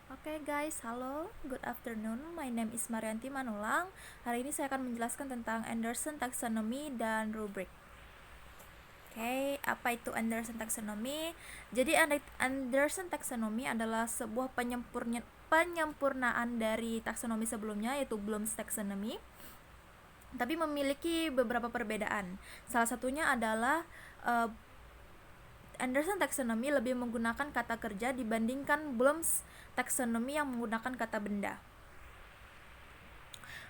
Oke guys, halo, good afternoon. My name is Marianti Manulang. Hari ini saya akan menjelaskan tentang Anderson Taxonomy dan rubrik. Oke, apa itu Anderson Taxonomy? Jadi Anderson Taxonomy adalah sebuah penyempurnaan dari taksonomi sebelumnya, yaitu Bloom's Taxonomy, tapi memiliki beberapa perbedaan. Salah satunya adalah Anderson Taxonomy lebih menggunakan kata kerja dibandingkan Bloom's Taxonomy yang menggunakan kata benda.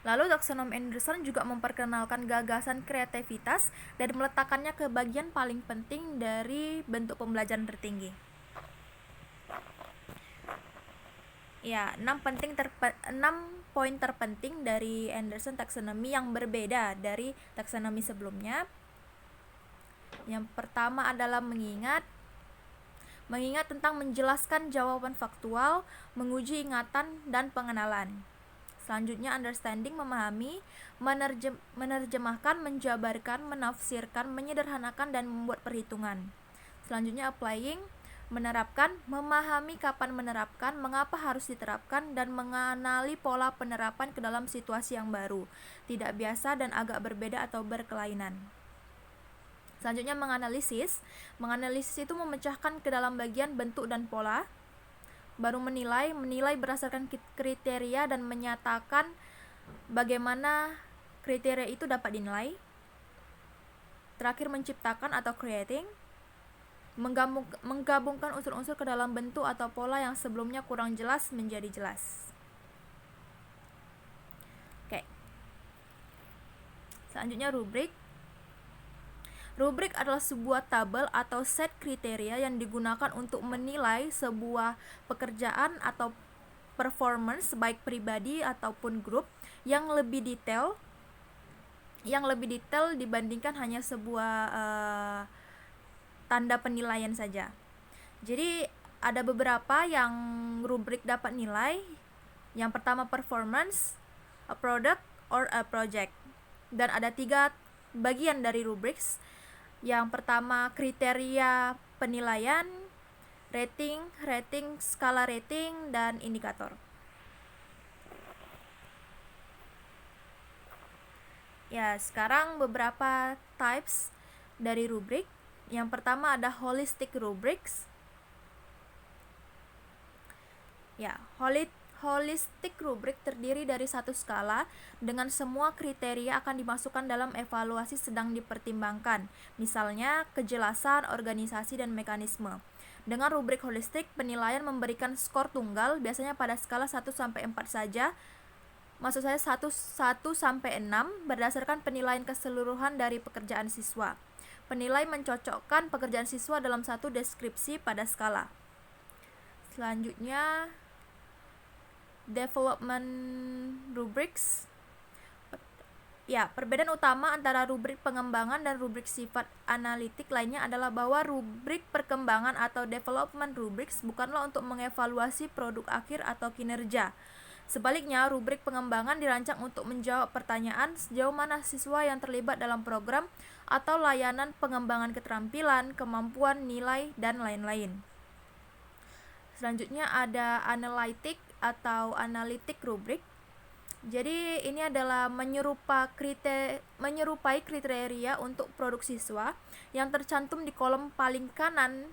Lalu taksonom Anderson juga memperkenalkan gagasan kreativitas dan meletakkannya ke bagian paling penting dari bentuk pembelajaran tertinggi. Ya, 6 poin terpenting dari Anderson Taxonomy yang berbeda dari taksonomi sebelumnya. Yang pertama adalah mengingat tentang menjelaskan jawaban faktual, menguji ingatan dan pengenalan. Selanjutnya understanding, memahami, menerjemahkan, menjabarkan, menafsirkan, menyederhanakan dan membuat perhitungan. Selanjutnya applying, menerapkan, memahami kapan menerapkan, mengapa harus diterapkan, dan mengenali pola penerapan ke dalam situasi yang baru, tidak biasa dan agak berbeda atau berkelainan. Selanjutnya menganalisis itu memecahkan ke dalam bagian bentuk dan pola. Baru menilai berdasarkan kriteria dan menyatakan bagaimana kriteria itu dapat dinilai. Terakhir menciptakan atau creating, menggabungkan unsur-unsur ke dalam bentuk atau pola yang sebelumnya kurang jelas menjadi jelas. Oke. Selanjutnya rubrik. Rubrik adalah sebuah tabel atau set kriteria yang digunakan untuk menilai sebuah pekerjaan atau performance baik pribadi ataupun grup yang lebih detail dibandingkan hanya sebuah tanda penilaian saja. Jadi ada beberapa yang rubrik dapat nilai. Yang pertama performance, a product, or a project. Dan ada 3 bagian dari rubriks. Yang pertama kriteria penilaian, rating, skala rating, dan indikator. Ya, sekarang beberapa types dari rubrik. Yang pertama ada holistic rubrics. Ya, holistic rubric terdiri dari satu skala dengan semua kriteria akan dimasukkan dalam evaluasi sedang dipertimbangkan, misalnya kejelasan, organisasi, dan mekanisme. Dengan rubrik holistik, penilaian memberikan skor tunggal, biasanya pada skala 1 sampai 4 saja. Maksud saya 1 sampai 6 berdasarkan penilaian keseluruhan dari pekerjaan siswa. Penilai mencocokkan pekerjaan siswa dalam satu deskripsi pada skala. Selanjutnya development rubrics. Ya, perbedaan utama antara rubrik pengembangan dan rubrik sifat analitik lainnya adalah bahwa rubrik perkembangan atau development rubrics bukanlah untuk mengevaluasi produk akhir atau kinerja. Sebaliknya, rubrik pengembangan dirancang untuk menjawab pertanyaan sejauh mana siswa yang terlibat dalam program atau layanan pengembangan keterampilan, kemampuan, nilai, dan lain-lain. Selanjutnya ada analytic atau analitik rubrik. Jadi ini adalah menyerupai kriteria untuk produk siswa yang tercantum di kolom paling kanan,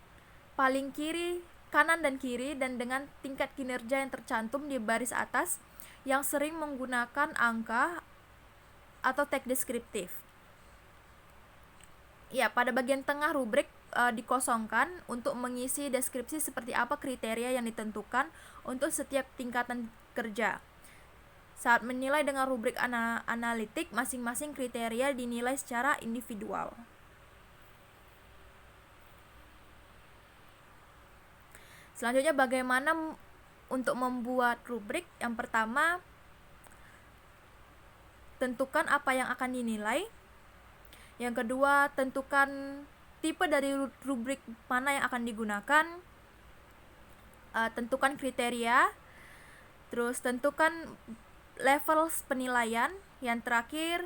paling kiri, kanan dan kiri, dan dengan tingkat kinerja yang tercantum di baris atas yang sering menggunakan angka atau teks deskriptif. Ya, pada bagian tengah rubrik dikosongkan untuk mengisi deskripsi seperti apa kriteria yang ditentukan untuk setiap tingkatan kerja. Saat menilai dengan rubrik analitik, masing-masing kriteria dinilai secara individual. Selanjutnya bagaimana untuk membuat rubrik? Yang pertama, tentukan apa yang akan dinilai. Yang kedua, tentukan tipe dari rubrik mana yang akan digunakan. Tentukan kriteria. Terus tentukan level penilaian. Yang terakhir,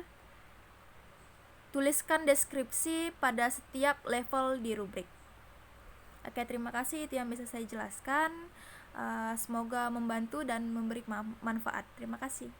tuliskan deskripsi pada setiap level di rubrik. Oke, terima kasih, itu yang bisa saya jelaskan. Semoga membantu dan memberi manfaat. Terima kasih.